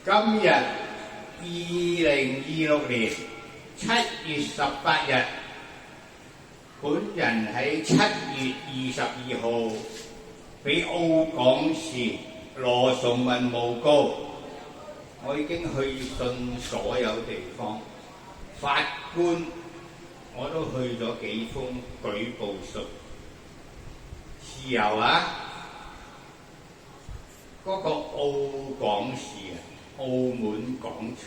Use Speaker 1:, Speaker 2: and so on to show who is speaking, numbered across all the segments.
Speaker 1: 今日2026年7月18日，本人喺7月22號俾澳港市羅崇文誣告，我已經去信所有地方，法官我都去咗幾封舉報信。事由啊，嗰個澳港市啊，澳門廣場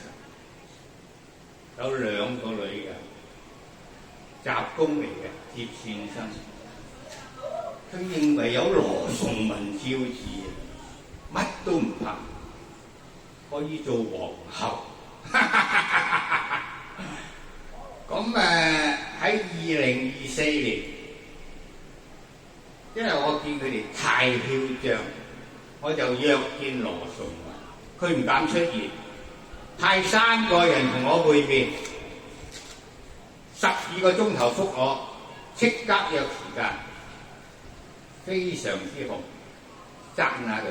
Speaker 1: 有2個女嘅雜工嚟嘅接線生，佢認為有羅崇文招致，乜都唔怕，可以做皇后。咁喺2024年，因為我見佢哋太囂張，我就約見羅崇文，佢唔敢出現，派3個人同我會面，12個鐘頭覆我，即刻約時間，非常之好，讚下佢。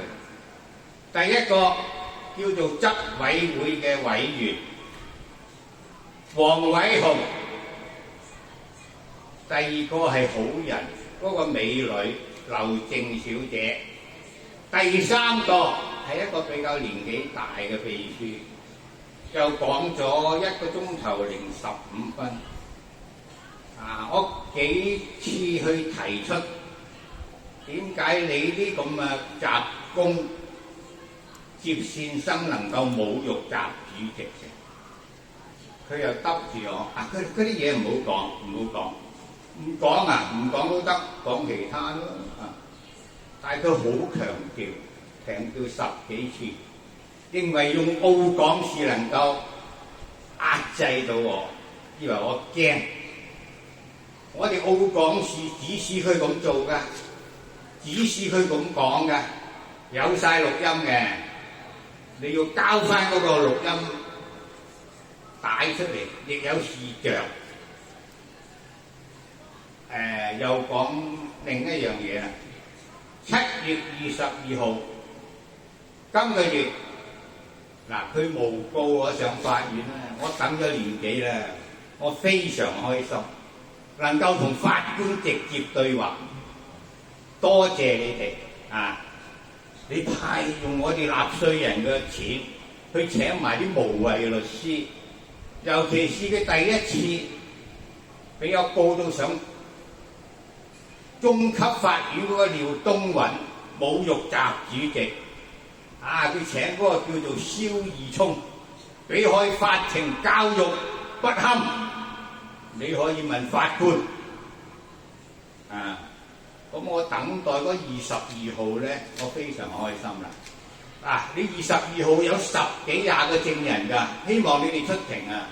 Speaker 1: 第一個叫做執委會嘅委員黃偉雄，第2個係好人，嗰個美女劉靜小姐，第3個係一個比較年紀大嘅秘書，又講咗1個鐘頭零15分。我幾次去提出點解你啲咁嘅雜工接線生能夠侮辱習主席嘅？佢又得住我，嗰啲嘢唔好講，唔講都得，講其他咯。但係佢好強調10幾次，認為用澳港市能夠壓制到我，以為我驚。我哋澳港市指示佢咁做㗎，指示佢咁講㗎，有晒錄音嘅，你要交翻嗰個錄音帶出嚟，亦有視像。又講另一樣嘢啦，7月22號，今個月佢誣告我上法院啦，我等咗年幾啦，我非常開心，能夠同法官直接對話，多謝你哋你派用我哋納稅人嘅錢去請埋啲無謂律師，尤其是佢第一次俾我告到上中級法院嗰個廖東雲侮辱習主席，佢請嗰個叫做蕭義聰，俾開法庭教育不堪，你可以問法官。咁我等待嗰22號咧，我非常開心啦。你22號有10幾20個證人㗎，希望你哋出庭啊。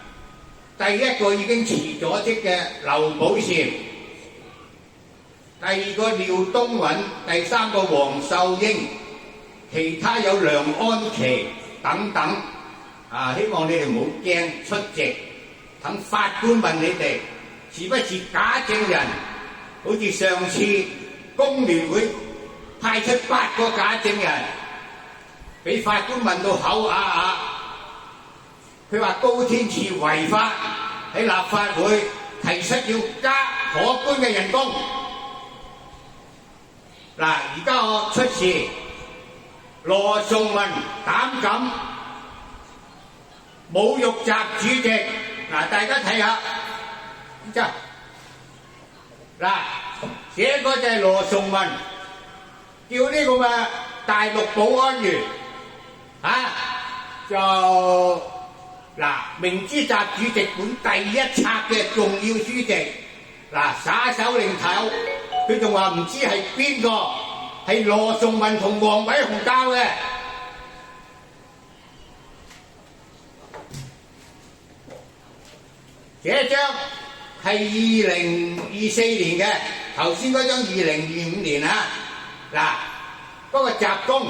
Speaker 1: 第1個已經辭咗職嘅劉寶善，第2個廖東允，第3個黃秀英，其他有梁安琪等等。希望你哋唔好驚出席，等法官問你哋是不是假證人。好似上次工聯會派出8個假證人，俾法官問到口啞啞，佢話高天賜違法，喺立法會提出要加可觀嘅人工。而家我出示羅崇文膽敢侮辱習主席，大家睇下，這個就係羅崇文叫呢個嘅大陸保安員就明知習主席本第1冊嘅重要書籍耍手擰頭，佢仲話唔知係邊個，係羅崇文同黃偉雄教嘅。這張係2024年嘅，頭先嗰張2025年嗰個雜工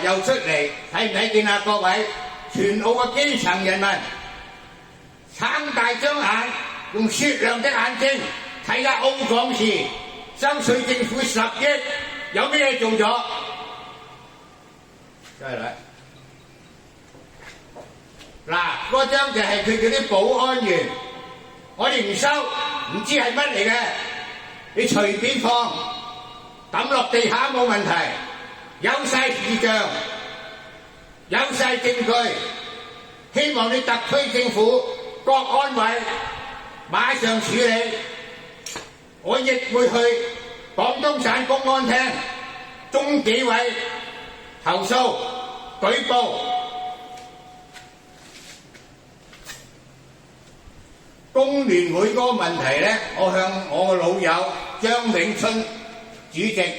Speaker 1: 又出嚟，睇唔睇見啊？各位全澳嘅基層人民，撐大雙眼，用雪亮的眼睛睇下澳港市收稅政府10億有咩做咗？真係啦，嗱，嗰張就係佢嗰啲保安員，我哋唔收，唔知係乜嚟嘅，你隨便放，抌落地下冇問題，有晒視像，有晒證據，希望你特區政府國安委馬上處理，我亦會去廣東省公安廳、中紀委投訴舉報。工聯會嗰個問題呢，我向我個老友張永春主席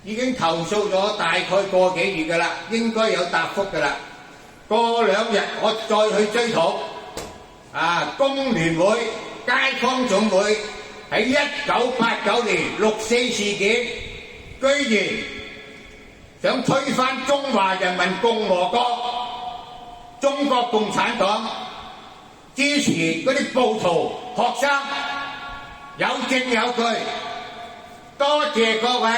Speaker 1: 已經投訴咗大概個幾月㗎啦，應該有答覆㗎啦。過2日我再去追討。工聯會街坊總會喺1989年6·4事件，居然想推翻中華人民共和國中國共產黨，支持嗰啲暴徒學生，有證有據，多謝各位。